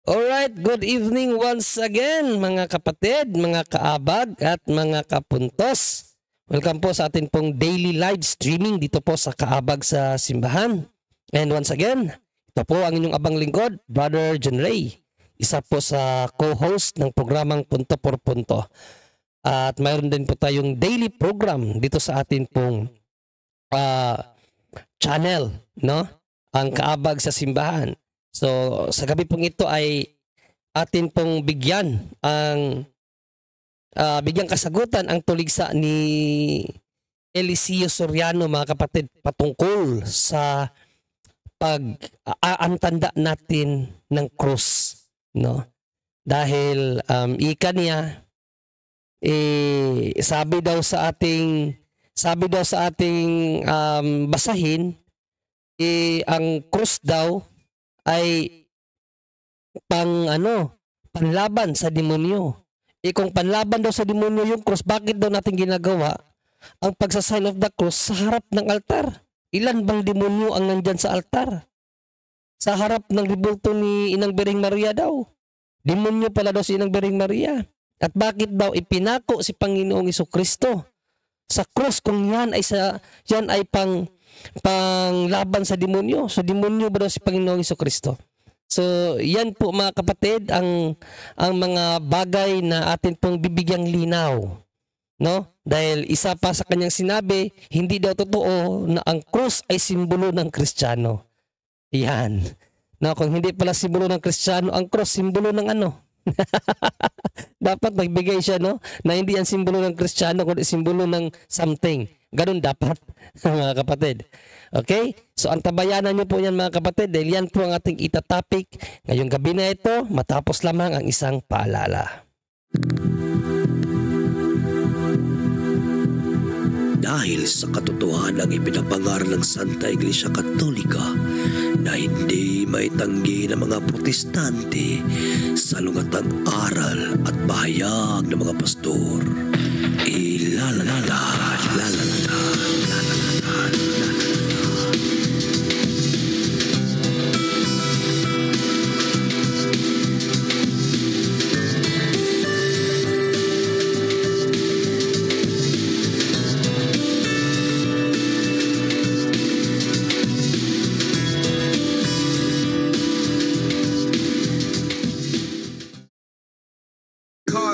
Alright, good evening once again mga kapatid, mga kaabag at mga kapuntos. Welcome po sa atin pong daily live streaming dito po sa Kaabag sa Simbahan. And once again, ito po ang inyong abang lingkod, Brother John Ray. Isa po sa co-host ng programang Punto por Punto. At mayroon din po tayong daily program dito sa atin pong channel, no? Ang Kaabag sa Simbahan. So, sa gabi pong ito ay atin pong bigyan bigyang kasagutan ang tuligsa ni Eliseo Soriano, mga kapatid, patungkol sa pag-aantanda natin ng krus, no? Dahil ika niya sabi daw sa ating basahin ang krus daw ay panlaban sa demonyo. Kung panlaban daw sa demonyo yung cross, bakit daw natin ginagawa ang pagsasign of the cross sa harap ng altar? Ilan bang demonyo ang nandyan sa altar? Sa harap ng ribulto ni Inang Biring Maria daw. Demonyo pala daw si Inang Biring Maria. At bakit daw ipinako si Panginoong Jesucristo sa cross kung yan ay panglaban sa demonyo? So demonyo ba daw si Panginoong Jesucristo? So yan po mga kapatid ang mga bagay na atin pong bibigyang linaw, no? Dahil isa pa sa kanyang sinabi, hindi daw totoo na ang cross ay simbolo ng Kristiyano. Yan. No, kung hindi pala simbolo ng Kristiyano, ang cross simbolo ng ano? Dapat magbigay siya, no? Na hindi yan simbolo ng Kristiyano, kundi simbolo ng something. Ganun dapat, mga kapatid. Okay? So, antabayanan niyo po yan, mga kapatid, dahil yan po ang ating itatopic ngayong gabi na ito, matapos lamang ang isang paalala. Dahil sa katotohanan ng ipinapangaral ng Santa Iglesia Katolika na hindi maitanggi ng mga protestante sa lungatang aral at bahayag ng mga pastor,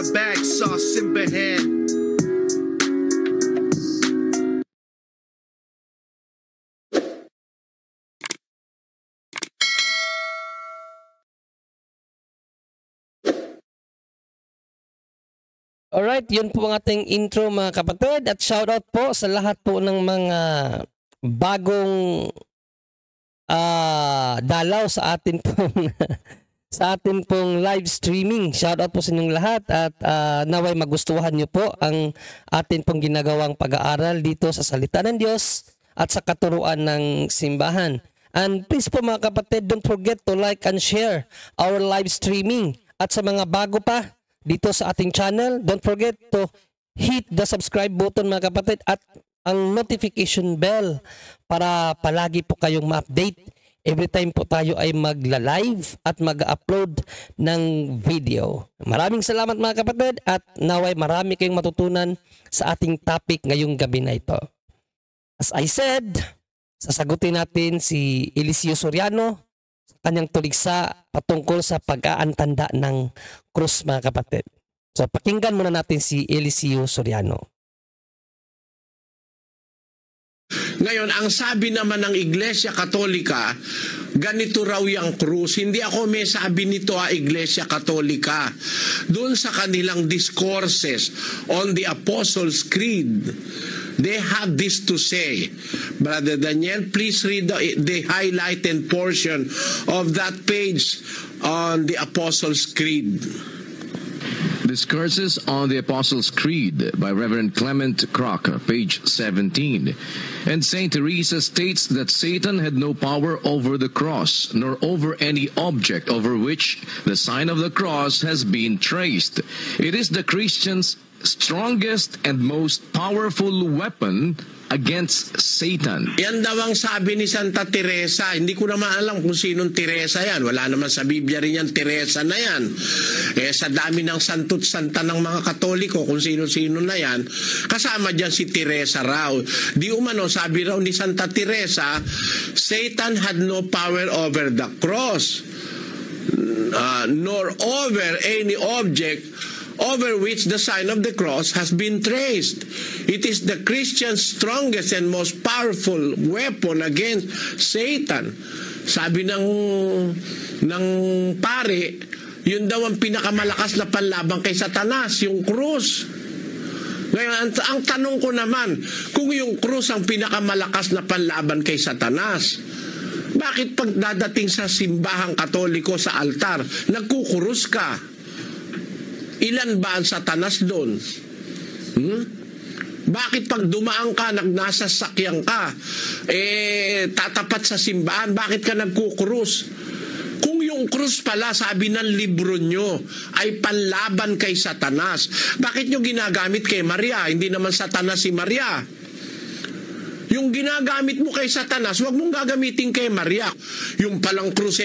back sa simbahan. Alright, yun po ang ating intro, mga kapatid, at shoutout po sa lahat po ng mga bagong dalaw sa atin pong live streaming. Shoutout po sa inyong lahat at naway magustuhan nyo po ang atin pong ginagawang pag-aaral dito sa salita ng Diyos at sa katuruan ng simbahan. And please po, mga kapatid, don't forget to like and share our live streaming. At sa mga bago pa dito sa ating channel, don't forget to hit the subscribe button, mga kapatid, at ang notification bell para palagi po kayong ma-update every time po tayo ay magla-live at mag-upload ng video. Maraming salamat, mga kapatid, at naway marami kayong matutunan sa ating topic ngayong gabi na ito. As I said, sasagutin natin si Eliseo Soriano sa kanyang tuligsa patungkol sa pag-aantanda ng krus, mga kapatid. So pakinggan muna natin si Eliseo Soriano. Ngayon, ang sabi naman ng Iglesia Katolika, ganito raw yung krus. Hindi ako may sabi nito Iglesia Katolika. Doon sa kanilang discourses on the Apostles' Creed, they have this to say. Brother Daniel, please read the highlighted portion of that page on the Apostles' Creed. Discourses on the Apostles' Creed by Reverend Clement Crocker, page 17. And Saint Teresa states that Satan had no power over the cross, nor over any object over which the sign of the cross has been traced. It is the Christian's strongest and most powerful weapon against Satan. Yan daw ang sabi ni Santa Teresa. Hindi ko naman alam kung sinong Teresa yan. Wala naman sa Biblia rin yan, Teresa na yan. Sa dami ng santo't santa ng mga Katoliko, kung sino-sino na yan, kasama dyan si Teresa raw. Di umano, sabi raw ni Santa Teresa, Satan had no power over the cross, nor over any object over which the sign of the cross has been traced. It is the Christian's strongest and most powerful weapon against Satan. Sabi ng pare, yun daw ang pinakamalakas na panlaban kay Satanas, yung krus. Ngayon, ang tanong ko naman, kung yung krus ang pinakamalakas na panlaban kay Satanas, bakit pag dadating sa simbahang Katoliko sa altar, nagkukurus ka? Ilan ba ang Satanas doon? Bakit pag dumaan ka, nagsasakyan ka, tatapat sa simbahan, bakit ka nagkukrus? Kung yung krus pala, sabi ng libro nyo, ay panlaban kay Satanas, bakit nyo ginagamit kay Maria? Hindi naman Satanas si Maria. Yung ginagamit mo kay Satanas, huwag mong gagamitin kay Maria. Yung palang krus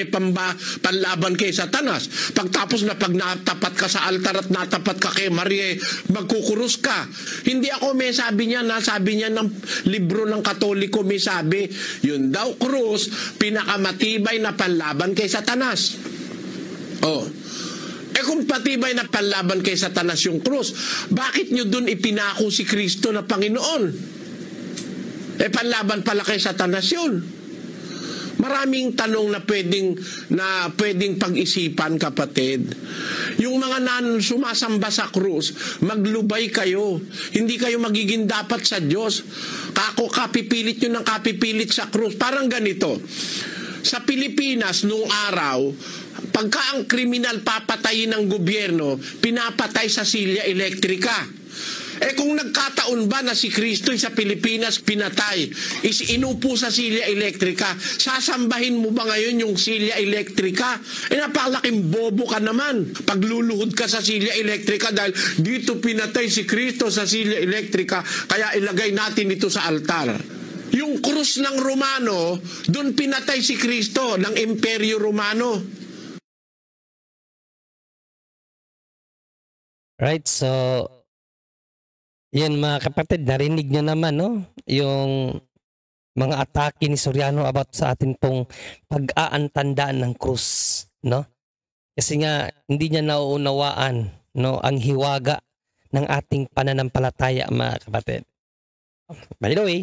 panlaban kay Satanas. Pagtapos na pag natapat ka sa altar at natapat ka kay Maria, magkukurus ka. Hindi ako may sabi niya ng libro ng Katoliko may sabi, yun daw krus, pinakamatibay na panlaban kay Satanas. Kung patibay na panlaban kay Satanas yung krus, bakit nyo dun ipinako si Kristo na Panginoon? Panlaban pala kay Satanas yun. Maraming tanong na pwedeng pag-isipan, kapatid. Yung mga sumasamba sa krus, maglubay kayo. Hindi kayo magiging dapat sa Diyos. Kapipilit nyo ng kapipilit sa krus. Parang ganito. Sa Pilipinas, nung araw, pagka ang kriminal papatayin ng gobyerno, pinapatay sa silya elektrika. Kung nagkataon ba na si Kristo sa Pilipinas pinatay, inupo sa silya elektrika, sasambahin mo ba ngayon yung silya elektrika? Napakalaking bobo ka naman. Pagluluhod ka sa silya elektrika dahil dito pinatay si Kristo sa silya elektrika, kaya ilagay natin ito sa altar. Yung krus ng Romano, doon pinatay si Kristo ng Imperyo Romano. Right, so yan mga kapatid, narinig nyo naman, no? Yung mga atake ni Soriano about sa atin pong pag-aantandaan ng krus, no? Kasi nga, hindi niya nauunawaan, no, ang hiwaga ng ating pananampalataya, mga kapatid. By the way,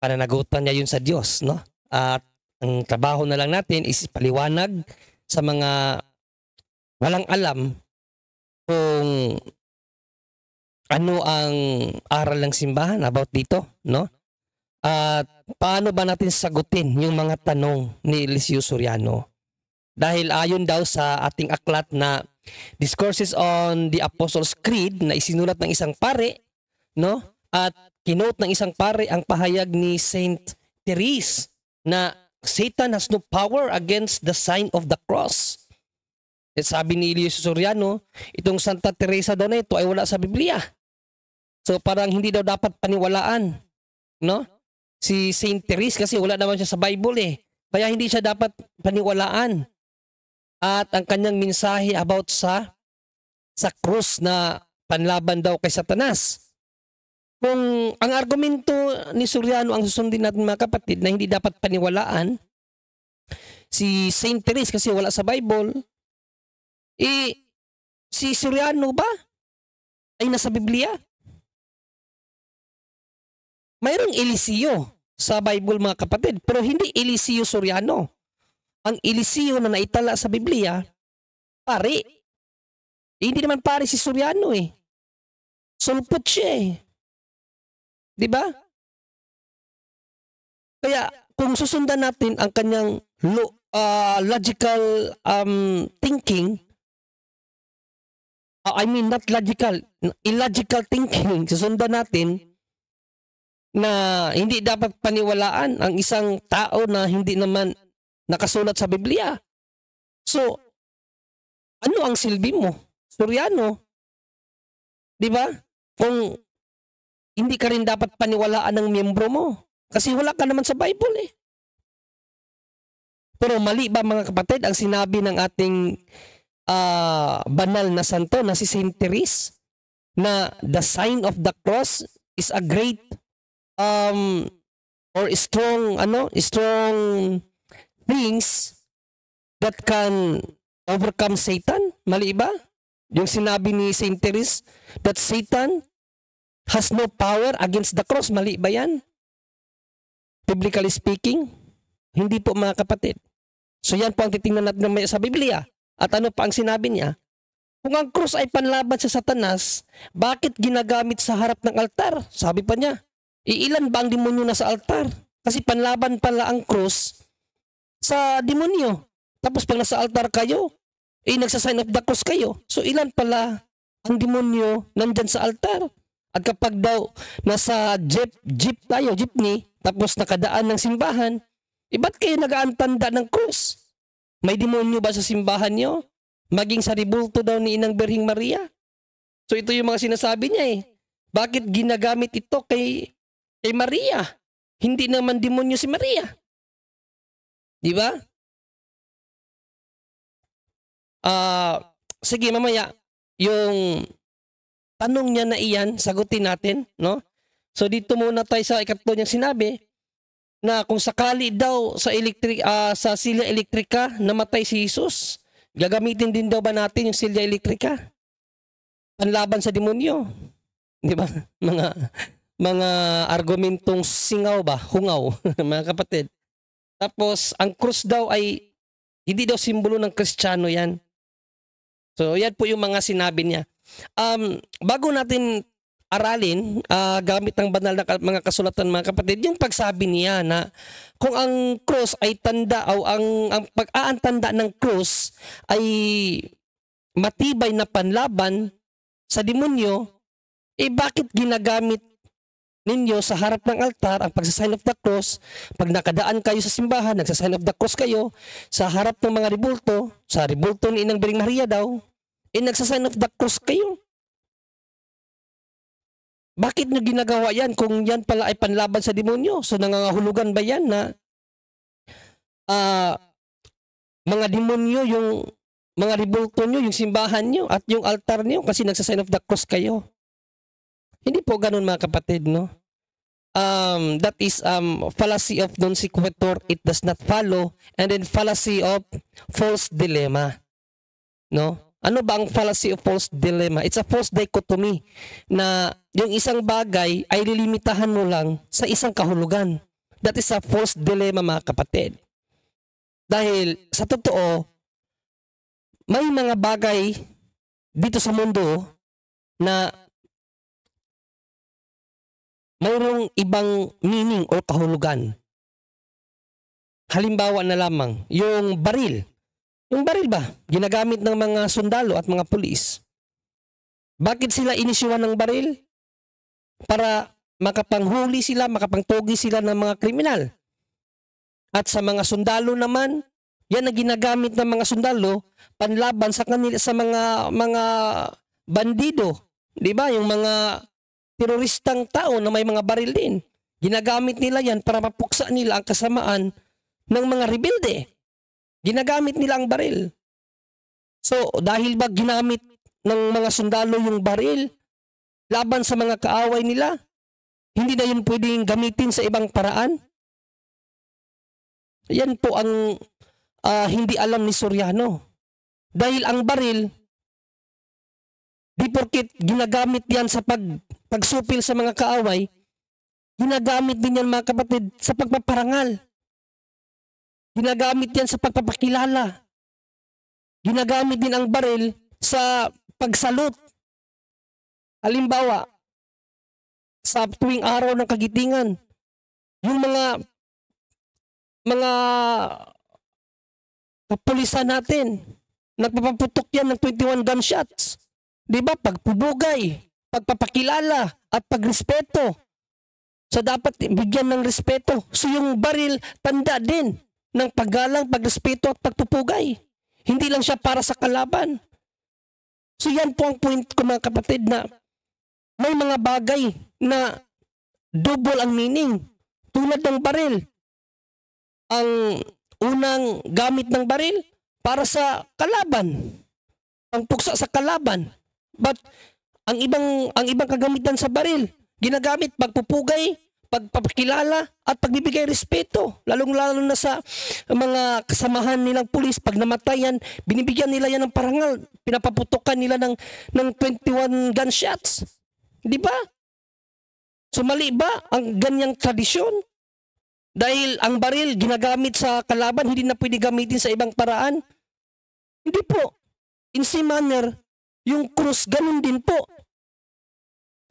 pananagutan niya yun sa Diyos, no? At ang trabaho na lang natin is paliwanag sa mga walang alam kung ano ang aral ng simbahan about dito, no? At paano ba natin sagutin yung mga tanong ni Eliseo Soriano? Dahil ayon daw sa ating aklat na Discourses on the Apostles' Creed na isinulat ng isang pare, no? At kinote ng isang pare ang pahayag ni Saint Therese na Satan has no power against the sign of the cross. At sabi ni Eliseo Soriano, itong Santa Teresa daw na ito ay wala sa Biblia. So parang hindi daw dapat paniwalaan, no? Si Saint Therese kasi wala naman siya sa Bible Kaya hindi siya dapat paniwalaan. At ang kanyang mensahe about sa krus na panlaban daw kay Satanas. Kung ang argumento ni Soriano ang susundin natin, mga kapatid, na hindi dapat paniwalaan si Saint Therese kasi wala sa Bible, si Soriano ba ay nasa Biblia? Mayroong Eliseo sa Bible, mga kapatid, pero hindi Eliseo Soriano. Ang Eliseo na naitala sa Biblia, pare. Hindi naman pare si Soriano Sulpot siya Di ba? Kaya kung susundan natin ang kanyang logical thinking, not logical, illogical thinking, susundan natin na hindi dapat paniwalaan ang isang tao na hindi naman nakasulat sa Biblia. So, ano ang silbi mo, Soriano, Di ba? Kung hindi ka rin dapat paniwalaan ng miyembro mo. Kasi wala ka naman sa Bible eh. Pero mali ba mga kapatid ang sinabi ng ating banal na santo na si Saint Therese na the sign of the cross is a great or strong things that can overcome Satan? Mali ba? Yung sinabi ni Saint Therese that Satan has no power against the cross. Mali ba yan? Biblically speaking, hindi po mga kapatid. So yan po ang titingnan natin sa Biblia. At ano pa ang sinabi niya? Kung ang krus ay panlaban sa Satanas, bakit ginagamit sa harap ng altar? Sabi pa niya, iilan ba ang demonyo na sa altar? Kasi panlaban pala ang krus sa demonyo. Tapos pag nasa altar kayo, nagsasign of the cross kayo. So ilan pala ang demonyo nandyan sa altar? At kapag daw nasa jeepney, tapos nakadaan ng simbahan, ba't kayo nag-aantanda ng krus? May demonyo ba sa simbahan nyo? Maging sa ribulto daw ni Inang Birhing Maria? So ito yung mga sinasabi niya eh. Bakit ginagamit ito kay Maria? Hindi naman demonyo si Maria. Di ba? Sige mamaya, yung tanong niya na iyan, sagutin natin, no? So dito muna tayo sa ikatlo niyang sinabi na kung sakali daw sa silya elektrika namatay si Jesus, gagamitin din daw ba natin yung silya elektrika? Panlaban sa demonyo. Di ba? Mga argumentong singaw ba? Hungaw, mga kapatid. Tapos, ang krus daw ay hindi daw simbolo ng Kristiyano yan. So, yan po yung mga sinabi niya. Bago natin aralin, gamit ang banal na mga kasulatan mga kapatid, yung pagsabi niya na kung ang krus ay tanda o ang pag-aantanda ng krus ay matibay na panlaban sa demonyo, bakit ginagamit ninyo sa harap ng altar ang pagsasign of the cross? Pag nakadaan kayo sa simbahan, nagsasign of the cross kayo sa harap ng mga ribulto, sa ribulto ni Inang Birhing Maria daw, nagsasign of the cross kayo. Bakit nyo ginagawa yan kung yan pala ay panlaban sa demonyo? So nangangahulugan ba yan na mga demonyo yung mga ribulto nyo, yung simbahan nyo at yung altar nyo kasi nagsasign of the cross kayo? Hindi po ganun mga kapatid, no? That is fallacy of non sequitur, it does not follow, and then fallacy of false dilemma, no? Ano ba ang fallacy of false dilemma? It's a false dichotomy na yung isang bagay ay lilimitahan mo lang sa isang kahulugan. That is a false dilemma mga kapatid. Dahil sa totoo, may mga bagay dito sa mundo na mayroong ibang meaning o kahulugan. Halimbawa na lamang, yung baril. Yung baril ba? Ginagamit ng mga sundalo at mga pulis. Bakit sila inisyuhan ng baril? Para makapanghuli sila, makapangtugi sila ng mga kriminal. At sa mga sundalo naman, yan ang ginagamit ng mga sundalo panlaban sa kanila sa mga bandido. 'Di ba? Yung mga teroristang tao na may mga baril din. Ginagamit nila yan para mapuksa nila ang kasamaan ng mga rebelde. Ginagamit nila ang baril. So, dahil ba ginamit ng mga sundalo yung baril laban sa mga kaaway nila, hindi na yun pwedeng gamitin sa ibang paraan? Yan po ang hindi alam ni Soriano. Dahil ang baril, di porket ginagamit yan sa pagsupil sa mga kaaway, ginagamit din yan mga kapatid sa pagpaparangal. Ginagamit yan sa pagpapakilala. Ginagamit din ang baril sa pagsalot. Halimbawa, sa tuwing araw ng kagitingan, yung mga kapulisan natin, nagpapaputok yan ng 21 gunshots. Diba? Pagpubugay, pagpapakilala, at pagrespeto. So dapat bigyan ng respeto. So yung baril, tanda din ng paggalang, pagrespeto at pagpupugay. Hindi lang siya para sa kalaban. So yan po ang point ko mga kapatid na may mga bagay na double ang meaning. Tulad ng baril. Ang unang gamit ng baril para sa kalaban. Pangpuksa sa kalaban. But ang ibang kagamitan sa baril, ginagamit pagpupugay, pagpapakilala at pagbibigay respeto. Lalong-lalo na sa mga kasamahan nilang pulis, pag namatayan, binibigyan nila yan ng parangal. Pinapaputukan nila ng 21 gunshots. Di ba? So mali ba ang ganyang tradisyon? Dahil ang baril ginagamit sa kalaban, hindi na pwede gamitin sa ibang paraan? Hindi po. In same manner, yung krus, ganun din po.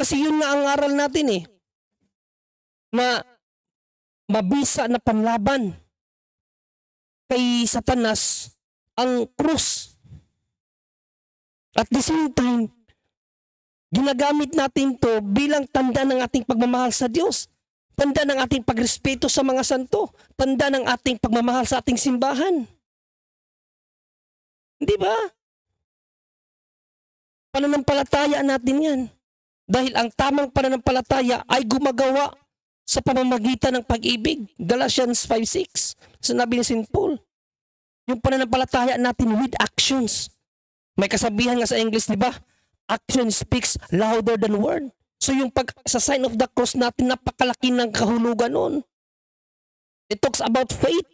Kasi yun nga ang aral natin eh. Na mabisa na panlaban kay Satanas ang krus. At the same time, ginagamit natin to bilang tanda ng ating pagmamahal sa Diyos. Tanda ng ating pagrespeto sa mga santo. Tanda ng ating pagmamahal sa ating simbahan. Di ba? Pananampalataya natin yan. Dahil ang tamang pananampalataya ay gumagawa sa pamamagitan ng pag-ibig. Galatians 5:6. Sinabi ni St. Paul. Yung pananampalataya natin with actions. May kasabihan nga sa English, di ba? Action speaks louder than word. So yung sa sign of the cross natin, napakalaki ng kahulugan nun. It talks about faith.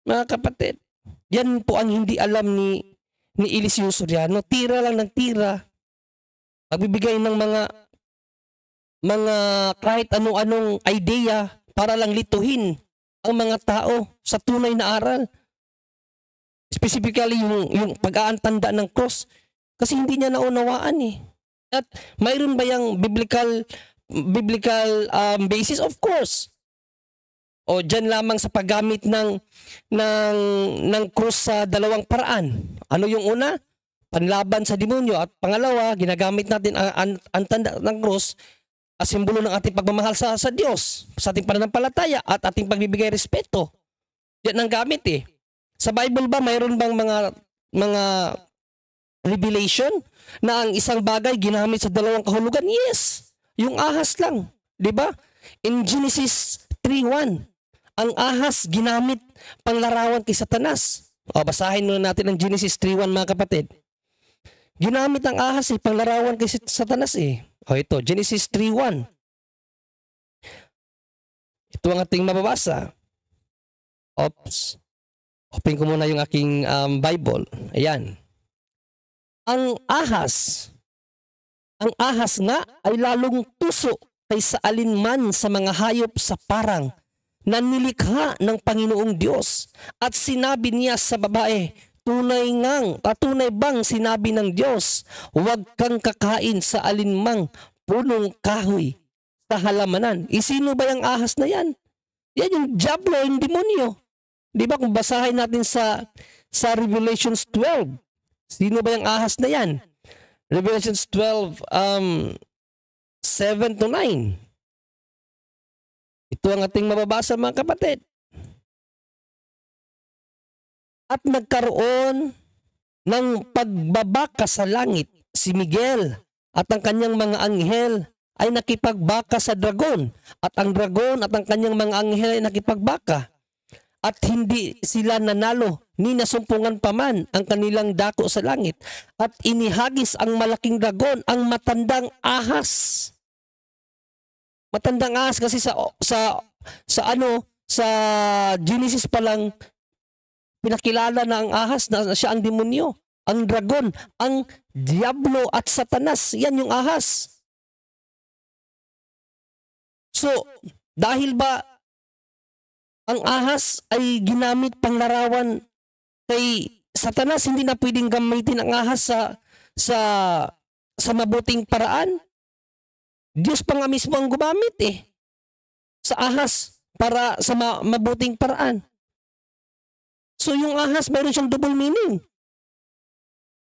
Mga kapatid, yan po ang hindi alam ni Eliseo Soriano. Tira lang ng tira. Pagbibigay ng mga kahit anong idea para lang lituhin ang mga tao sa tunay na aral. Specifically yung pag-aantanda ng cross. Kasi hindi niya naunawaan eh. At mayroon ba yung biblical basis? Of course. O dyan lamang sa paggamit ng krus sa dalawang paraan. Ano yung una? Panlaban sa demonyo. At pangalawa, ginagamit natin ang tanda ng krus as simbolo ng ating pagmamahal sa Diyos, sa ating pananampalataya at ating pagbibigay respeto. Yan ang gamit eh. Sa Bible ba mayroon bang mga revelation na ang isang bagay ginamit sa dalawang kahulugan? Yes. Yung ahas lang, 'di ba? In Genesis 3:1, ang ahas ginamit panglarawan kay Satanas. O basahin muna natin ang Genesis 3:1 mga kapatid. Ginamit ang ahas panglarawan kay Satanas eh. O ito, Genesis 3:1. Ito ang ating mababasa. Open ko muna yung aking Bible. Ayan. Ang ahas nga ay lalong tuso kaysa alinman sa mga hayop sa parang na nilikha ng Panginoong Diyos. At sinabi niya sa babae, tunay bang sinabi ng Diyos, huwag kang kakain sa alinmang punong kahoy sa halamanan. Sino ba yung ahas na yan? Yan yung diablo, yung demonyo. Di ba kung basahin natin sa Revelations 12, sino ba yung ahas na yan? Revelations 12, 7 to 9. Ito ang ating mababasa mga kapatid. At nagkaroon ng pagbabaka sa langit si Miguel at ang kanyang mga anghel ay nakipagbaka sa dragon. At ang dragon at ang kanyang mga anghel ay nakipagbaka. At hindi sila nanalo ni nasumpungan pa man ang kanilang dako sa langit. At inihagis ang malaking dragon, ang matandang ahas. Matandang ahas kasi sa Genesis pa lang pinakilala na ang ahas na siya ang demonyo, ang dragon, ang diablo at Satanas. Yan yung ahas. So, dahil ba ang ahas ay ginamit panglarawan kay Satanas, hindi na pwedeng gamitin ang ahas sa mabuting paraan? Diyos pa nga mismo ang gumamit sa ahas para sa mabuting paraan. So yung ahas mayroon siyang double meaning.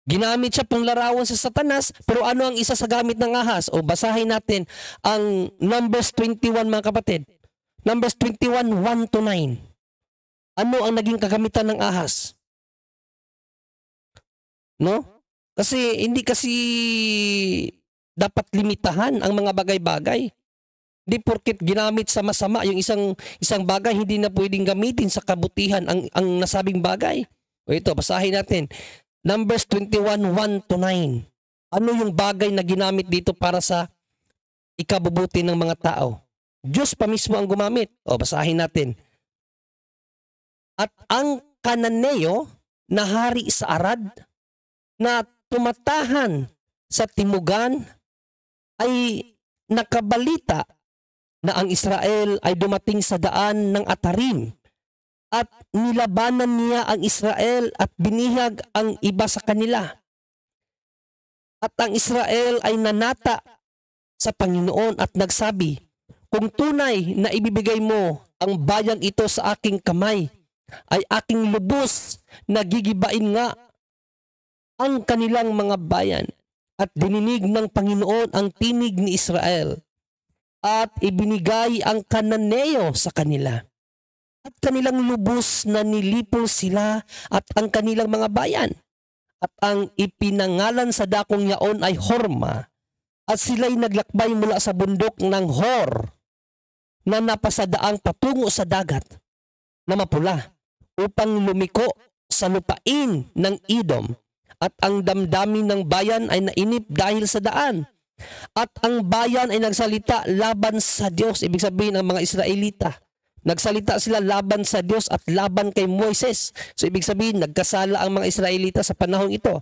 Ginamit siya panglarawan sa Satanas, pero ano ang isa sa gamit ng ahas? O basahin natin ang Numbers 21 mga kapatid. Numbers 21, 1 to 9. Ano ang naging kagamitan ng ahas? No? Kasi hindi kasi dapat limitahan ang mga bagay-bagay. Di porket ginamit sa masama yung isang bagay, hindi na pwedeng gamitin sa kabutihan ang nasabing bagay. O ito, basahin natin. Numbers 21:1-9. Ano yung bagay na ginamit dito para sa ikabubuti ng mga tao? Diyos pa mismo ang gumamit. O, basahin natin. At ang Kananeo na hari sa Arad na tumatahan sa timugan ay nakabalita na ang Israel ay dumating sa daan ng Atarim at nilabanan niya ang Israel at binihag ang iba sa kanila. At ang Israel ay nanata sa Panginoon at nagsabi, kung tunay na ibibigay mo ang bayang ito sa aking kamay, ay aking lubos na gigibain nga ang kanilang mga bayan. At dininig ng Panginoon ang tinig ni Israel at ibinigay ang Kananeo sa kanila. At kanilang lubos na nilipol sila at ang kanilang mga bayan. At ang ipinangalan sa dakong yaon ay Horma. At sila'y naglakbay mula sa bundok ng Hor na napasadaang patungo sa dagat na mapula upang lumiko sa lupain ng Edom. At ang damdamin ng bayan ay nainip dahil sa daan. At ang bayan ay nagsalita laban sa Diyos. Ibig sabihin ang mga Israelita. Nagsalita sila laban sa Diyos at laban kay Moises. So ibig sabihin nagkasala ang mga Israelita sa panahong ito.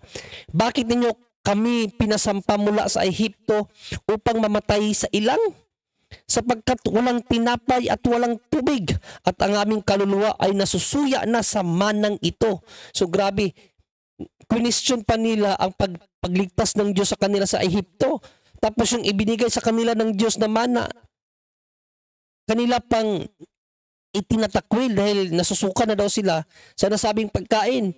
Bakit ninyo kami pinasampa mula sa Ehipto upang mamatay sa ilang? Sapagkat walang tinapay at walang tubig. At ang aming kaluluwa ay nasusuya na sa manang ito. So grabe. Question pa nila ang pagligtas ng Diyos sa kanila sa Ehipto. Tapos yung ibinigay sa kanila ng Diyos na mana, kanila pang itinatakwil dahil nasusuka na daw sila sa nasabing pagkain.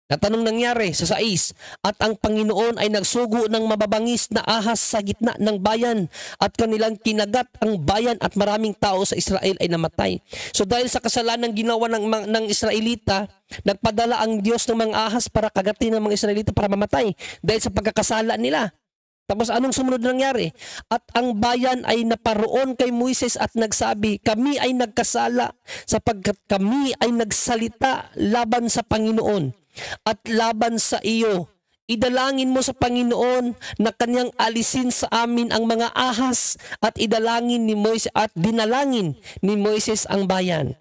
Natanong nangyari sa 6, at ang Panginoon ay nagsugo ng mababangis na ahas sa gitna ng bayan at kanilang kinagat ang bayan at maraming tao sa Israel ay namatay. So dahil sa kasalanan ginawa ng Israelita, nagpadala ang Diyos ng mga ahas para kagatin ng mga Israelita para mamatay dahil sa pagkakasala nila. Tapos anong sumunod nangyari? At ang bayan ay naparoon kay Moises at nagsabi, kami ay nagkasala sapagkat kami ay nagsalita laban sa Panginoon at laban sa iyo. Idalangin mo sa Panginoon na kanyang alisin sa amin ang mga ahas at idalangin ni Moises at dinalangin ni Moises ang bayan.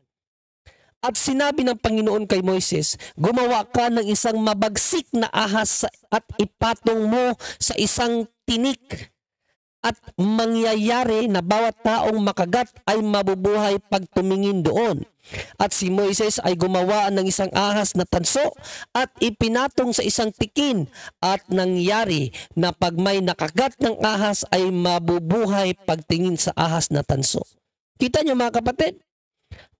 At sinabi ng Panginoon kay Moises, gumawa ka ng isang mabagsik na ahas at ipatong mo sa isang tinik. At mangyayari na bawat taong makagat ay mabubuhay pag tumingin doon. At si Moises ay gumawa ng isang ahas na tanso at ipinatong sa isang tikin. At nangyari na pag may nakagat ng ahas ay mabubuhay pagtingin sa ahas na tanso. Kita niyo mga kapatid?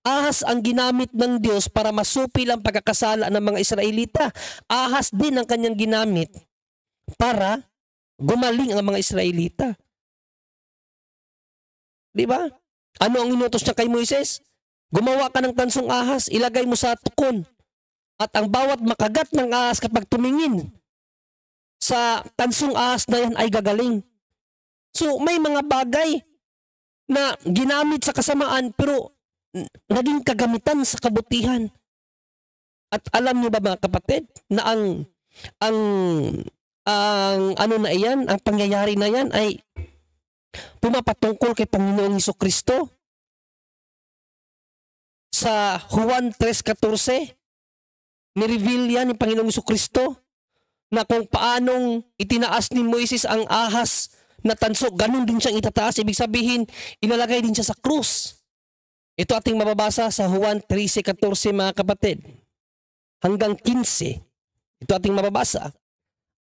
Ahas ang ginamit ng Diyos para masupil ang pagkakasala ng mga Israelita. Ahas din ang kanyang ginamit para gumaling ang mga Israelita. Di ba? Ano ang inutos niya kay Moises? Gumawa ka ng tansong ahas, ilagay mo sa tukon. At ang bawat makagat ng ahas kapag tumingin sa tansong ahas na yan ay gagaling. So may mga bagay na ginamit sa kasamaan pero naging kagamitan sa kabutihan. At alam niyo ba mga kapatid na ang ano na iyan, ang pangyayari na yan ay pumapatungkol kay Panginoong Hesukristo. Sa Juan 3:14, ni-reveal yan ni Panginoong Hesukristo na kung paanong itinaas ni Moises ang ahas na tanso, ganun din siyang itataas. Ibig sabihin, ilalagay din siya sa krus. Ito ating mababasa sa Juan 13:14 mga kapatid. Hanggang 15. Ito ating mababasa.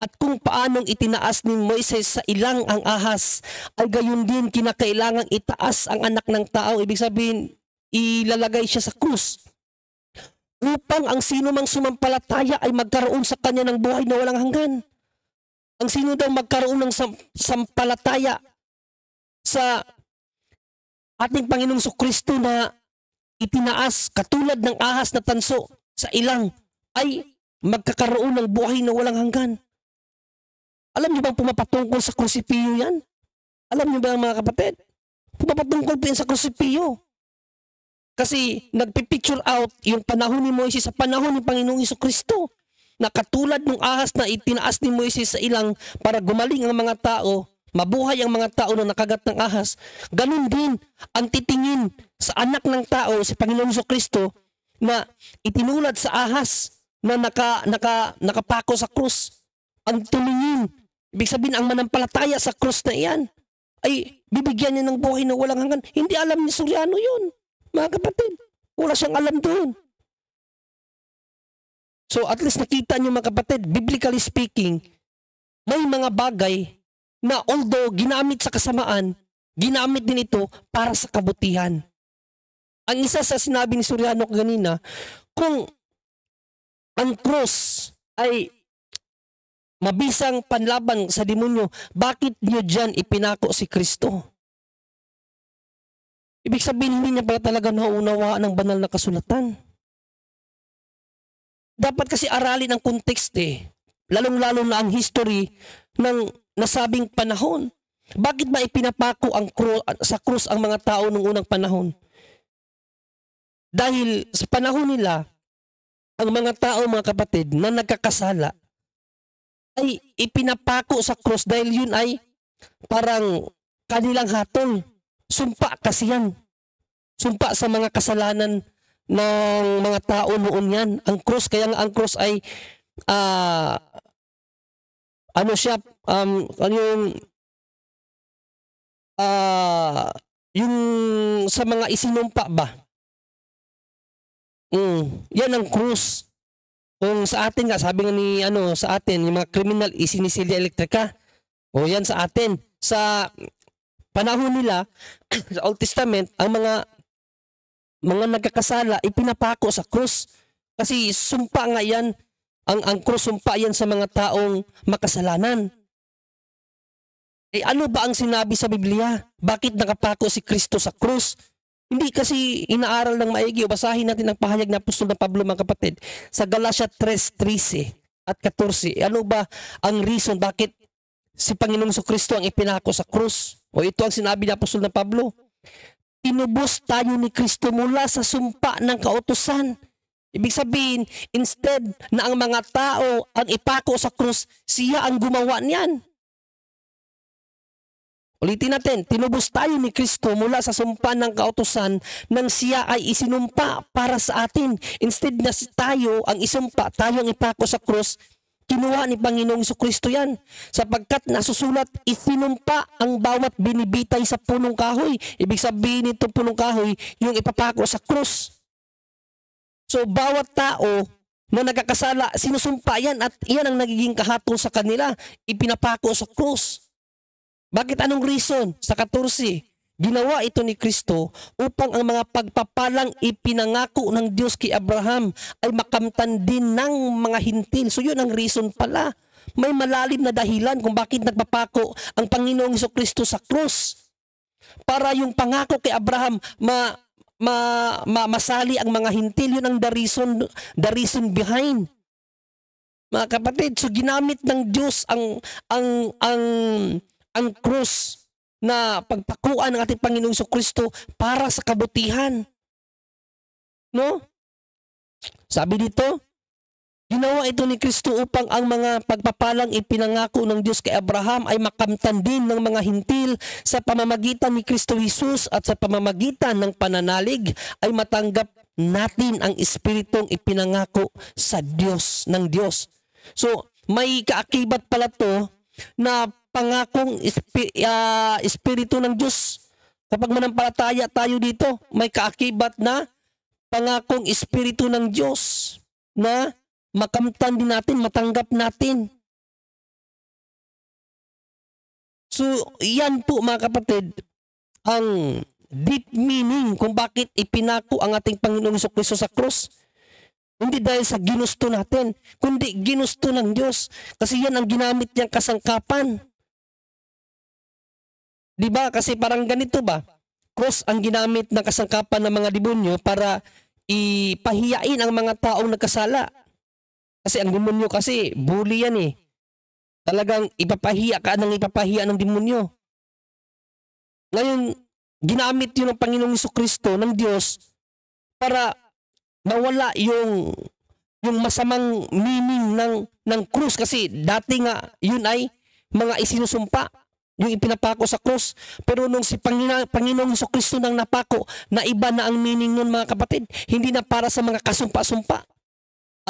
At kung paanong itinaas ni Moises sa ilang ang ahas, ay gayon din kinakailangang itaas ang anak ng tao. Ibig sabihin, ilalagay siya sa krus. Upang ang sino mang sumampalataya ay magkaroon sa kanya ng buhay na walang hanggan. Ang sino daw magkaroon ng sampalataya sa ating Panginoong Jesucristo na itinaas katulad ng ahas na tanso sa ilang ay magkakaroon ng buhay na walang hanggan. Alam niyo bang pumapatungkol sa krusipiyo yan? Alam niyo ba mga kapatid? Pumapatungkol po yan sa krusipiyo. Kasi nagpipicture out yung panahon ni Moises sa panahon ni Panginoong Jesucristo. Na katulad ng ahas na itinaas ni Moises sa ilang para gumaling ang mga tao, mabuhay ang mga tao na nakagat ng ahas, ganun din ang titingin sa anak ng tao, si Panginoong Jesucristo, na itinulad sa ahas na nakapako sa krus. Ang tumingin, ibig sabihin ang manampalataya sa krus na iyan, ay bibigyan niya ng buhay na walang hanggan. Hindi alam ni Soriano yun, mga kapatid. Wala siyang alam doon. So at least nakita niyo mga kapatid, biblically speaking, may mga bagay na although ginamit sa kasamaan, ginamit din ito para sa kabutihan. Ang isa sa sinabi ni Soriano kanina, kung ang cross ay mabisang panlaban sa demonyo, bakit niyo dyan ipinako si Kristo? Ibig sabihin, hindi niya pala talaga nauunawaan ng banal na kasulatan. Dapat kasi aralin ang context lalong-lalo na ang history ng nasabing panahon. Bakit ba ipinapako sa krus ang mga tao noong unang panahon? Dahil sa panahon nila, ang mga tao, mga kapatid, na nagkakasala, ay ipinapako sa krus dahil yun ay parang kanilang hatol. Sumpa kasi yan. Sumpa sa mga kasalanan ng mga tao noon yan. Ang krus, kaya nga ang krus ay yung sa mga isinumpa ba? Yan ang krus. Kung sa atin nga, sabi nga ni sa atin, yung mga kriminal isinisilya elektrika. O yan sa atin. Sa panahon nila, sa Old Testament, ang mga nagkakasala, ipinapako sa krus. Kasi sumpa nga yan, ang krus, sumpa yan sa mga taong makasalanan. Ano ba ang sinabi sa Biblia? Bakit nakapako si Kristo sa krus? Hindi kasi inaaral ng maigi. Basahin natin ang pahayag na Apostol na Pablo, mga kapatid, sa Galatia 3:13 at 14. Ano ba ang reason bakit si Panginoong Jesucristo ang ipinako sa krus? O ito ang sinabi ni Apostol na Pablo. Tinubos tayo ni Kristo mula sa sumpa ng kautusan. Ibig sabihin, instead na ang mga tao ang ipako sa krus, siya ang gumawa niyan. Ulitin natin, tinubos tayo ni Kristo mula sa sumpa ng kautusan nang siya ay isinumpa para sa atin. Instead na tayo ang isumpa, tayo ang ipako sa krus, kinuha ni Panginoong Jesucristo yan. Sapagkat nasusulat, isinumpa ang bawat binibitay sa punong kahoy. Ibig sabihin nito punong kahoy, yung ipapako sa krus. So bawat tao na nagkakasala, sinusumpa yan at yan ang nagiging kahatol sa kanila. Ipinapako sa krus. Bakit anong reason? Sa 14, ginawa ito ni Kristo upang ang mga pagpapalang ipinangako ng Diyos kay Abraham ay makamtan din ng mga hintil. So yun ang reason pala. May malalim na dahilan kung bakit nagpapako ang Panginoong Jesucristo sa krus. Para yung pangako kay Abraham masali ang mga hintil. Yun ang the reason behind. Mga kapatid, so ginamit ng Diyos ang krus na pagpakuan ng ating Panginoong Jesucristo para sa kabutihan. No? Sabi dito, ginawa ito ni Kristo upang ang mga pagpapalang ipinangako ng Diyos kay Abraham ay makamtan din ng mga hintil sa pamamagitan ni Kristo Jesus at sa pamamagitan ng pananalig ay matanggap natin ang espiritong ipinangako sa Diyos, ng Diyos. So, may kaakibat pala to na pangakong espiritu ng Diyos. Kapag manampalataya tayo dito, may kaakibat na pangakong espiritu ng Diyos na makamtan din natin, matanggap natin. So, yan po mga kapatid, ang deep meaning kung bakit ipinako ang ating Panginoong Jesucristo sa krus. Hindi dahil sa ginusto natin, kundi ginusto ng Diyos. Kasi yan ang ginamit niyang kasangkapan. Diba? Kasi parang ganito ba? Cross ang ginamit ng kasangkapan ng mga demonyo para ipahiyain ang mga taong nagkasala. Kasi ang demonyo kasi bully yan Talagang ipapahiya ka ng ipapahiya ng demonyo. Ngayon, ginamit yun ng Panginoong Jesucristo ng Diyos para mawala yung masamang meaning ng krus, kasi dati nga yun ay mga isinusumpa, yung ipinapako sa krus. Pero nung si Panginoong Jesucristo nang napako, na iba na ang meaning nun, mga kapatid. Hindi na para sa mga kasumpa-sumpa.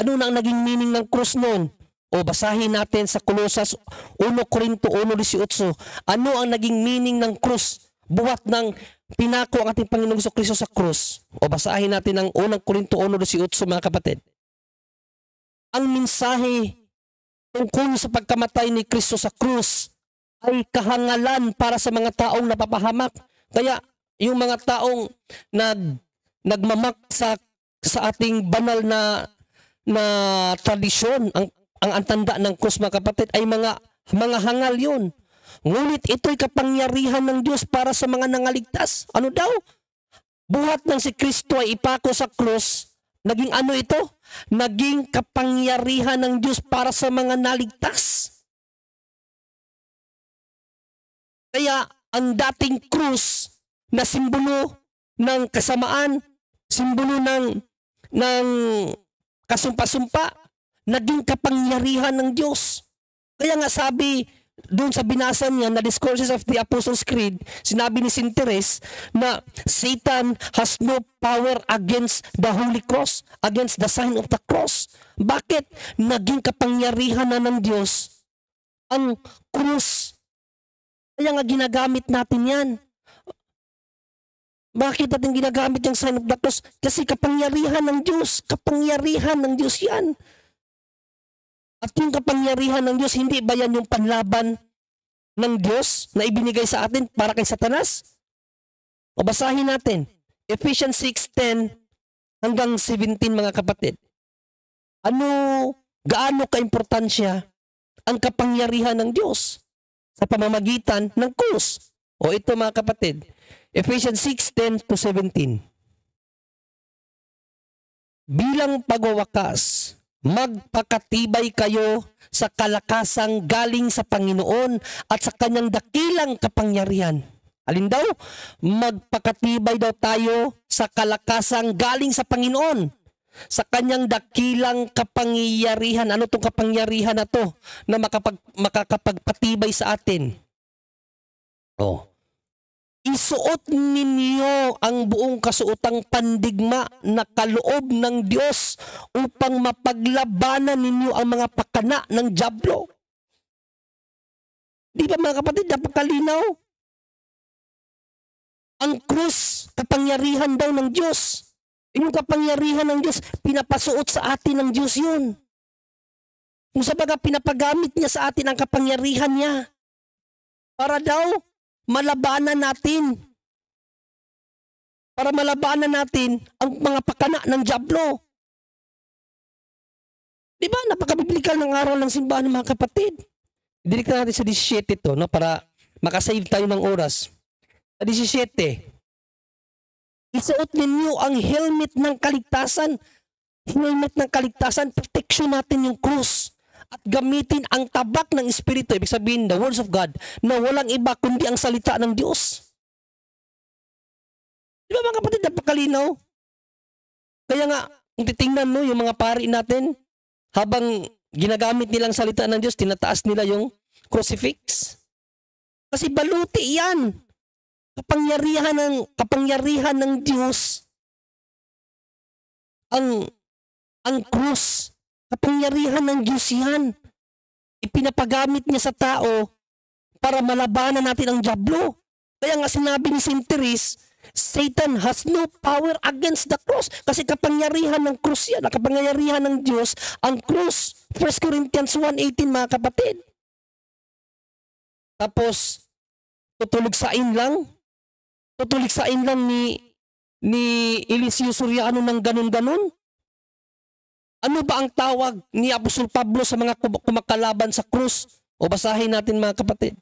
Ano na ang naging meaning ng krus nun? O basahin natin sa Kolosas 1 Corinto 1:18. Ano ang naging meaning ng krus? Buhat ng pinako ang ating Panginoong Jesucristo sa krus. O basahin natin ang 1 Corinto 1:18, mga kapatid. Ang mensahe tungkol sa pagkamatay ni Kristo sa krus ay kahangalan para sa mga taong napapahamak. Kaya yung mga taong nagmamak sa ating banal na tradisyon, ang tanda ng krus, mga kapatid, ay mga hangal yun. Ngunit ito'y kapangyarihan ng Diyos para sa mga nangaligtas. Ano daw? Buhat ng si Kristo ay ipako sa krus. Naging ano ito? Naging kapangyarihan ng Diyos para sa mga naligtas. Kaya ang dating krus na simbolo ng kasamaan, simbolo ng kasumpa-sumpa, naging kapangyarihan ng Diyos. Kaya nga sabi doon sa binasa niya na Discourses of the Apostles' Creed, sinabi ni Saint Therese na Satan has no power against the Holy Cross, against the sign of the cross. Bakit? Naging kapangyarihan na ng Diyos ang krus. Kaya nga ginagamit natin yan. Bakit natin ginagamit yung sign of the cross? Kasi kapangyarihan ng Diyos. Kapangyarihan ng Diyos yan. At yung kapangyarihan ng Diyos, hindi ba yan yung panlaban ng Diyos na ibinigay sa atin para kay Satanas? O basahin natin. Ephesians 6:10 hanggang 17, mga kapatid. Gaano kaimportansya ang kapangyarihan ng Diyos sa pamamagitan ng krus? O ito, mga kapatid. Ephesians 6:10 to 17. Bilang pagwawakas, magpakatibay kayo sa kalakasang galing sa Panginoon at sa kanyang dakilang kapangyarihan. Alin daw? Magpakatibay daw tayo sa kalakasang galing sa Panginoon, sa kanyang dakilang kapangyarihan. Ano itong kapangyarihan na to na makakapagpatibay sa atin? Isuot ninyo ang buong kasuotang pandigma na kaloob ng Diyos upang mapaglabanan ninyo ang mga pakana ng dyablo. Di ba, mga kapatid, napakalinaw? Ang krus, kapangyarihan daw ng Diyos. Yung kapangyarihan ng Diyos, pinapasuot sa atin ng Diyos yun. Kung sabaga, pinapagamit niya sa atin ang kapangyarihan niya. Para daw, malabanan natin. Para malabanan natin ang mga pakana ng dyablo. Di ba? Napaka-biblical ng araw ng simbahan, mga kapatid. Dinig na natin sa 17 ito, no? Para makasave tayo ng oras. Sa 17, isuot ninyo ang helmet ng kaligtasan. Helmet ng kaligtasan, protection natin yung krus. At gamitin ang tabak ng Espiritu, ibig sabihin, the words of God, na walang iba kundi ang salita ng Diyos. Di ba, mga kapatid, napakalinaw? Kaya nga, kung titingnan mo, yung mga pari natin, habang ginagamit nilang salita ng Diyos, tinataas nila yung crucifix. Kasi baluti yan. Kapangyarihan ng Diyos. Ang krus. Kapangyarihan ng Diyos yan. Ipinapagamit niya sa tao para malabanan natin ang dyablo. Kaya nga sinabi ni Saint Therese, Satan has no power against the cross. Kasi kapangyarihan ng krus yan. Kapangyarihan ng Diyos, ang krus. 1 Corinthians 1:18, mga kapatid. Tapos, tutuligsain lang ni Eliseo Soriano ng ganun-ganun. Ano ba ang tawag ni Apostol Pablo sa mga kumakalaban sa krus? O basahin natin, mga kapatid.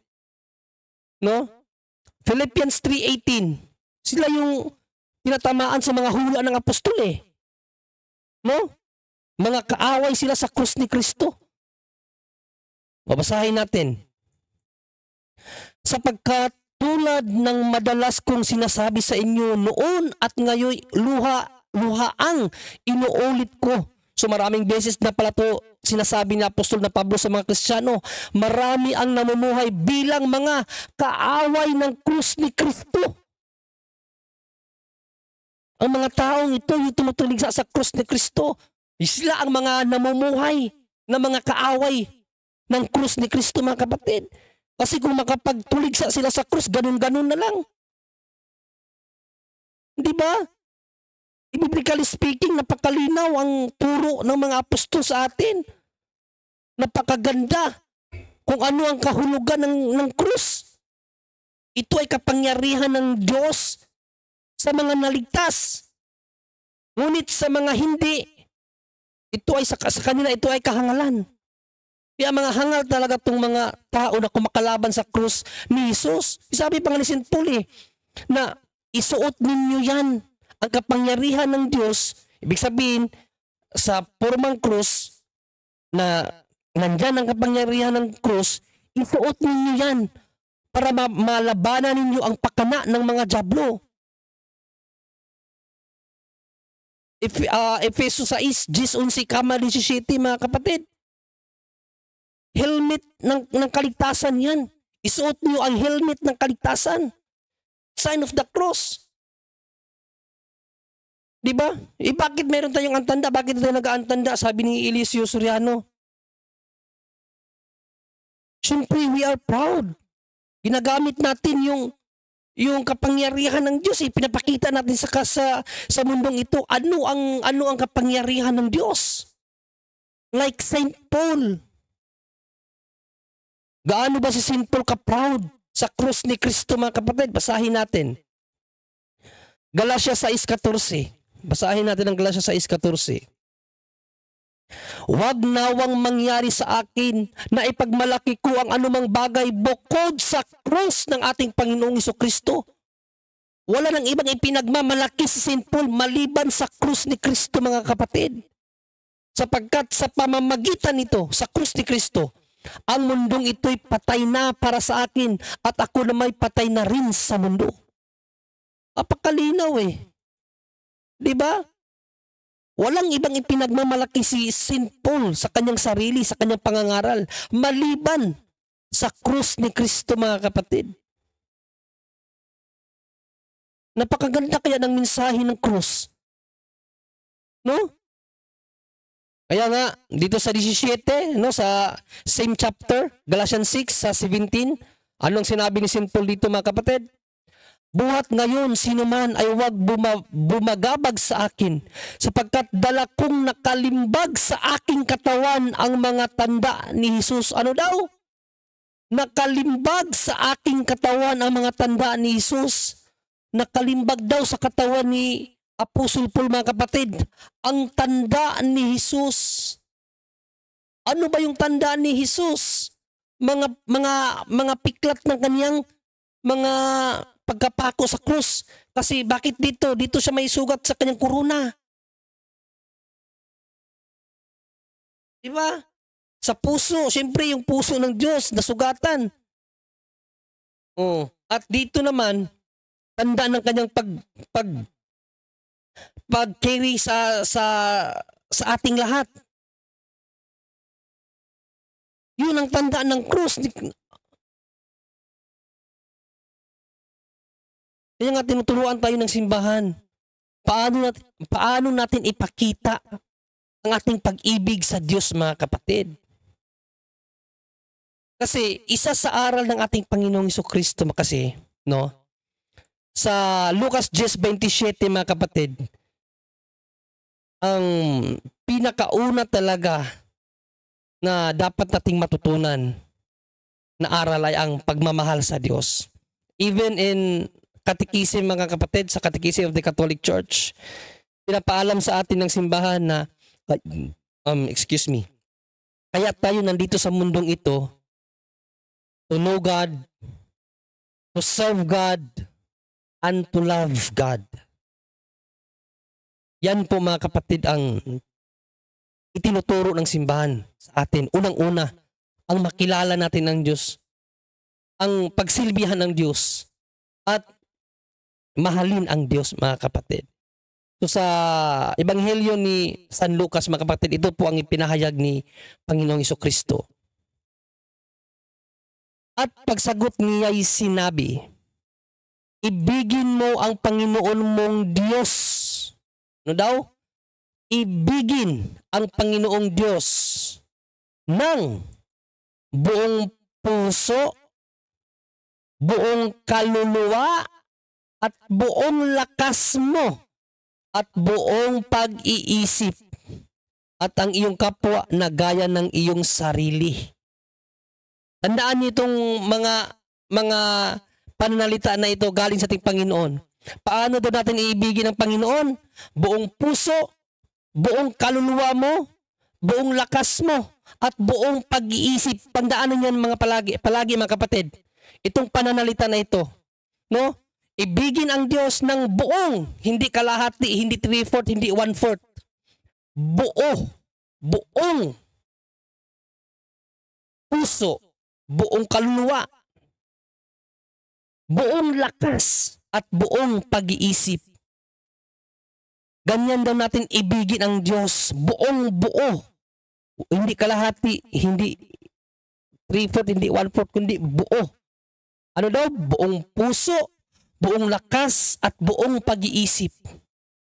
No? Philippians 3:18. Sila yung tinatamaan sa mga hula ng apostol eh. No? Mga kaaway sila sa krus ni Kristo. Babasahin natin. Sapagkat tulad ng madalas kong sinasabi sa inyo noon at ngayon luhaang inuulit ko. So maraming beses na pala to sinasabi ni Apostol na Pablo sa mga Kristiyano, marami ang namumuhay bilang mga kaaway ng krus ni Kristo. Ang mga taong ito yung tumutulig sa krus ni Kristo, sila ang mga namumuhay na mga kaaway ng krus ni Kristo, mga kapatid. Kasi kung makapagtulig sila sa krus, ganun-ganun na lang. Di ba? Biblically speaking, napakalinaw ang turo ng mga apostol sa atin. Napakaganda kung ano ang kahulugan ng krus. Ito ay kapangyarihan ng Diyos sa mga naligtas. Ngunit sa mga hindi, ito ay sa kanila ito ay kahangalan. Kaya mga hangal talaga itong mga tao na kumakalaban sa krus ni Jesus. Sabi pa nga ni St. Paul na isuot ninyo yan, ang kapangyarihan ng Diyos. Ibig sabihin, sa formang krus na nandyan ang kapangyarihan ng krus, isuot ninyo yan para malabanan ninyo ang pakana ng mga dyablo. Efeso 6, 10-11, kama 17, mga kapatid. Helmet ng kaligtasan yan. Isuot niyo ang helmet ng kaligtasan. Sign of the cross. Diba? Bakit meron tayong antanda? Bakit tayo nag-aantanda? Sabi ni Eliseo Soriano. Siyempre, we are proud. Ginagamit natin yung kapangyarihan ng Diyos. Pinapakita natin sa mundong ito ano ang kapangyarihan ng Diyos. Like St. Paul. Gaano ba si St. Paul ka-proud sa krus ni Kristo, mga kapatid? Basahin natin. Galatia 6:14. Basahin natin ang Galatia 6:14. Huwag nawang mangyari sa akin na ipagmalaki ko ang anumang bagay bukod sa krus ng ating Panginoong Jesucristo. Wala nang ibang ipinagmamalaki si St. Paul maliban sa krus ni Kristo, mga kapatid. Sapagkat sa pamamagitan nito, sa krus ni Kristo, ang mundong ito'y patay na para sa akin at ako na may patay na rin sa mundo. Apakalinaw Diba? Walang ibang ipinagmamalaki si St. Paul sa kanyang sarili, sa kanyang pangangaral, maliban sa krus ni Kristo, mga kapatid. Napakaganda kaya ng mensahe ng krus. No? Kaya nga, dito sa 17, no, sa same chapter, Galatians 6, sa 17, anong sinabi ni St. Paul dito, mga kapatid? Buhat ngayon, sino man ay huwag bumagabag sa akin, sapagkat dala kong nakalimbag sa aking katawan ang mga tanda ni Jesus. Ano daw? Nakalimbag sa aking katawan ang mga tanda ni Jesus. Nakalimbag daw sa katawan ni Apostol Paul, mga kapatid, ang tanda ni Jesus. Ano ba yung tanda ni Jesus? Mga piklat ng kaniyang mga pagkapako sa krus. Kasi bakit dito siya may sugat sa kanyang kuruna? Diba? Sa puso, siyempre yung puso ng Diyos nasugatan. At dito naman, tanda ng kanyang pag-carry sa ating lahat. Yun ang tanda ng krus. Kaya nga tinuturuan tayo ng simbahan. Paano natin ipakita ang ating pag-ibig sa Diyos, mga kapatid? Kasi isa sa aral ng ating Panginoong Jesucristo kasi, no? Sa Lucas 10:27, mga kapatid, ang pinakauna talaga na dapat nating matutunan na aral ay ang pagmamahal sa Diyos. Even in Catechism, mga kapatid, sa Catechism of the Catholic Church, pinapaalam sa atin ng simbahan na kaya tayo nandito sa mundong ito to know God, to serve God, and to love God. Yan po, mga kapatid, ang itinuturo ng simbahan sa atin. Unang-una, ang makilala natin ng Diyos, ang pagsilbihan ng Diyos, at mahalin ang Diyos, mga kapatid. So sa Ebanghelyo ni San Lucas, mga kapatid, ito po ang ipinahayag ni Panginoong Jesucristo. At pagsagot niya ay sinabi, ibigin mo ang Panginoon mong Diyos. Ano daw? Ibigin ang Panginoong Diyos ng buong puso, buong kaluluwa, at buong lakas mo, at buong pag-iisip, at ang iyong kapwa na gaya ng iyong sarili. Tandaan niyo itong mga pananalita na ito galing sa ating Panginoon. Paano daw natin iibigin ang Panginoon? Buong puso, buong kaluluwa mo, buong lakas mo, at buong pag-iisip. Tandaan niyo yan palagi mga kapatid. Itong pananalita na ito, no? Ibigin ang Diyos ng buong, hindi kalahati, hindi 3/4, hindi 1/4. Buong puso, buong kaluluwa, buong lakas, at buong pag-iisip. Ganyan daw natin ibigin ang Diyos, buong buo. Hindi kalahati, hindi 3/4, hindi 1/4, kundi buo. Ano daw? Buong puso, buong lakas, at buong pag-iisip.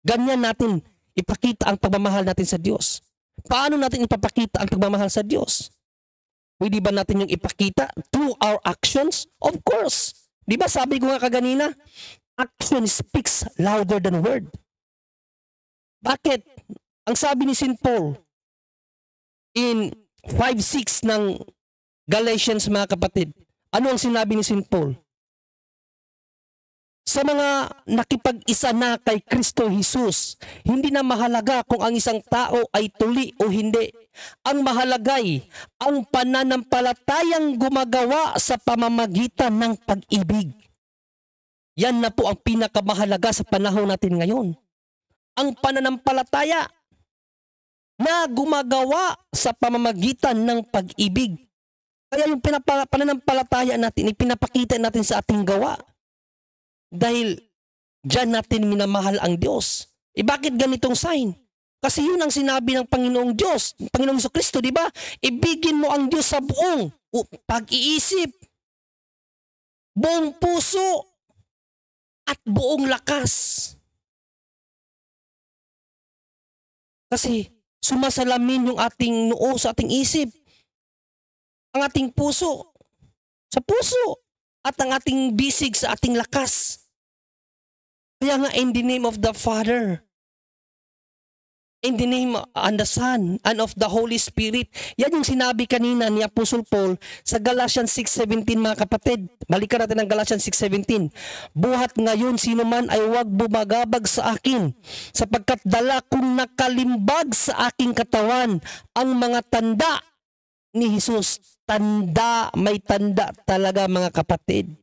Ganyan natin ipakita ang pagmamahal natin sa Diyos. Paano natin ipapakita ang pagmamahal sa Diyos? Pwede ba natin yung ipakita through our actions? Of course. Di ba sabi ko nga kaganina, action speaks louder than word. Bakit? Ang sabi ni St. Paul in 5:6 ng Galatians, mga kapatid, ano ang sinabi ni St. Paul? Sa mga nakipag-isa na kay Kristo Jesus, hindi na mahalaga kung ang isang tao ay tuli o hindi. Ang mahalagay ang pananampalatayang gumagawa sa pamamagitan ng pag-ibig. Yan na po ang pinakamahalaga sa panahon natin ngayon. Ang pananampalataya na gumagawa sa pamamagitan ng pag-ibig. Kaya yung pananampalataya natin, ipinapakita natin sa ating gawa. Dahil diyan natin minamahal ang Diyos. Bakit ganitong sign? Kasi yun ang sinabi ng Panginoong Diyos, Panginoong Jesucristo, di ba? Ibigin mo ang Diyos sa buong pag-iisip, buong puso, at buong lakas. Kasi sumasalamin yung ating noo sa ating isip, ang ating puso sa puso, at ang ating bisig sa ating lakas. Kaya nga, in the name of the Father, in the name and the Son, and of the Holy Spirit. Yan yung sinabi kanina ni Apostle Paul sa Galatians 6:17, mga kapatid. Balikan natin ang Galatians 6:17. Buhat ngayon, sino man ay huwag bumagabag sa akin, sapagkat dala kong nakalimbag sa aking katawan ang mga tanda ni Jesus. Tanda, may tanda talaga, mga kapatid.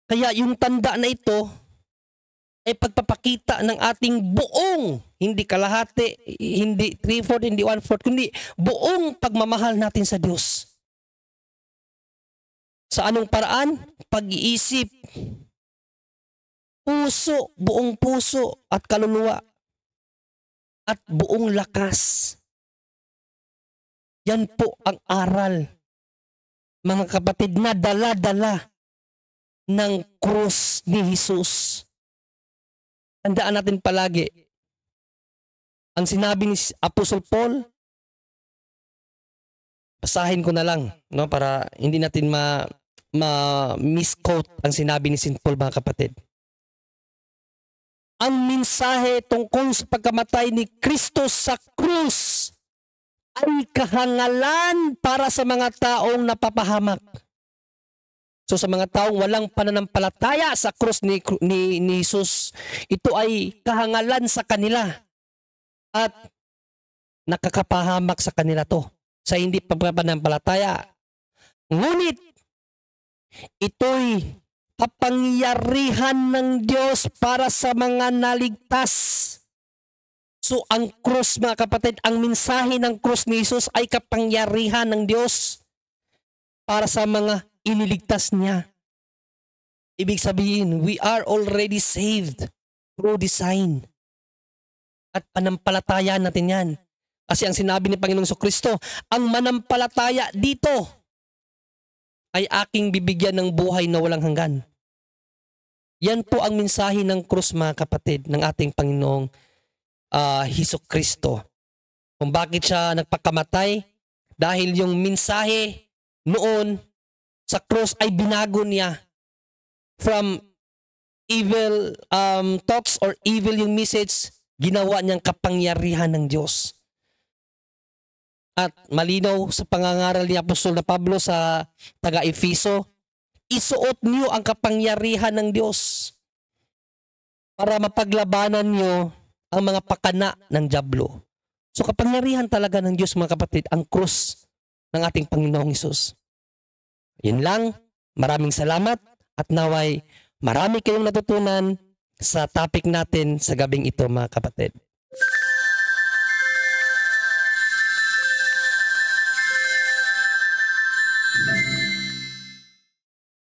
Kaya yung tanda na ito ay pagpapakita ng ating buong, hindi kalahati, hindi 3/4, hindi 1/4, kundi buong pagmamahal natin sa Diyos. Sa anong paraan? Pag-iisip, puso, buong puso at kaluluwa, at buong lakas. Yan po ang aral, mga kapatid, na dala-dala ng krus ni Jesus. Tandaan natin palagi, ang sinabi ni Apostle Paul, basahin ko na lang, no, para hindi natin misquote ang sinabi ni St. Paul, mga kapatid. Ang mensahe tungkol sa pagkamatay ni Kristo sa krus ay kahangalan para sa mga taong napapahamak. So sa mga taong walang pananampalataya sa krus ni Jesus, ito ay kahangalan sa kanila at nakakapahamak sa kanila to sa hindi pananampalataya. Ngunit ito'y kapangyarihan ng Diyos para sa mga naligtas. So ang krus, mga kapatid, ang mensahe ng krus ni Jesus ay kapangyarihan ng Diyos para sa mga iniligtas niya. Ibig sabihin, we are already saved through design. At panampalataya natin yan. Kasi ang sinabi ni Panginoong Kristo, ang manampalataya dito ay aking bibigyan ng buhay na walang hanggan. Yan po ang mensahe ng krus, mga kapatid, ng ating Panginoong Hesukristo. Kung bakit siya nagpakamatay, dahil yung mensahe noon sa krus ay binago niya from evil thoughts or evil yung message, ginawa niyang kapangyarihan ng Diyos. At malinaw sa pangangaral ni Apostol na Pablo sa taga-Efeso, isuot niyo ang kapangyarihan ng Diyos para mapaglabanan niyo ang mga pakana ng dyablo. So kapangyarihan talaga ng Diyos, mga kapatid, ang krus ng ating Panginoong Hesus. Yun lang, maraming salamat at naway marami kayong natutunan sa topic natin sa gabing ito, mga kapatid.